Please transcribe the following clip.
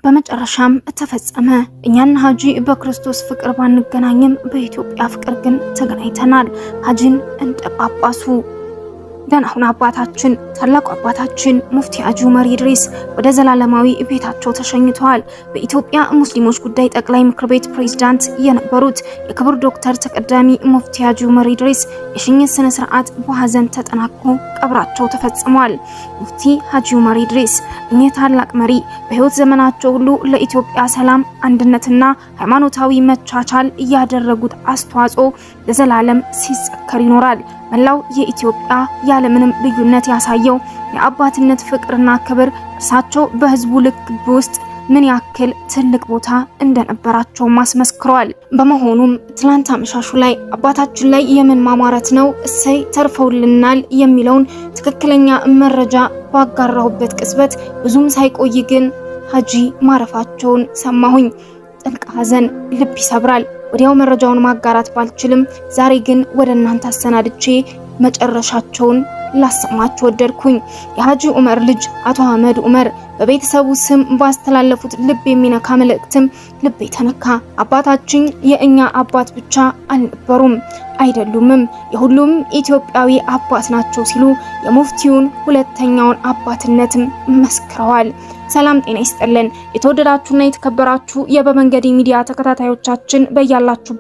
በመጨረሻም ተፈጸመ። እኛና ሀጂ በክርስቶስ ፍቅር ባንገናኝም በኢትዮጵያ ፍቅር ግን ተገናኝተናል። ሀጂን እንደ ጳጳሱ ደናሁን አባታችን ታላቁ አባታችን ሙፍቲ ሀጂ ዑመር ኢድሪስ ወደ ዘላለማዊ ቤታቸው ተሸኝተዋል። በኢትዮጵያ ሙስሊሞች ጉዳይ ጠቅላይ ምክር ቤት ፕሬዝዳንት የነበሩት የክብር ዶክተር ተቀዳሚ ሙፍቲ ሀጂ ዑመር ኢድሪስ የሽኝት ስነ ስርዓት በሐዘን ተጠናቆ ቀብራቸው ተፈጽሟል። ሙፍቲ ሀጂ ዑመር ኢድሪስ እኚህ ታላቅ መሪ በህይወት ዘመናቸው ሁሉ ለኢትዮጵያ ሰላም፣ አንድነትና ሃይማኖታዊ መቻቻል ያደረጉት አስተዋጽኦ ለዘላለም ሲዘከር ይኖራል። መላው የኢትዮጵያ ያለምንም ልዩነት ያሳየው የአባትነት ፍቅርና ክብር እርሳቸው በህዝቡ ልብ ውስጥ ምን ያክል ትልቅ ቦታ እንደነበራቸው ማስመስክሯል። በመሆኑም ትላንት አመሻሹ ላይ አባታችን ላይ የምን ማማረት ነው እሰይ ተርፈውልናል የሚለውን ትክክለኛ መረጃ ባጋራሁበት ቅጽበት ብዙም ሳይቆይ ግን ሀጂ ማረፋቸውን ሰማሁኝ። ጥልቅ ሐዘን ልብ ይሰብራል። ወዲያው መረጃውን ማጋራት ባልችልም ዛሬ ግን ወደ እናንተ አሰናድቼ መጨረሻቸውን ላሰማችሁ ወደድኩኝ። የሀጂ ዑመር ልጅ አቶ አህመድ ዑመር በቤተሰቡ ስም ባስተላለፉት ልብ የሚነካ መልእክትም ልብ የተነካ አባታችን የእኛ አባት ብቻ አልነበሩም አይደሉምም፣ የሁሉም ኢትዮጵያዊ አባት ናቸው ሲሉ የሙፍቲውን ሁለተኛውን አባትነትም መስክረዋል። ሰላም ጤና ይስጥልን። የተወደዳችሁና የተከበራችሁ የበመንገድ ሚዲያ ተከታታዮቻችን በያላችሁ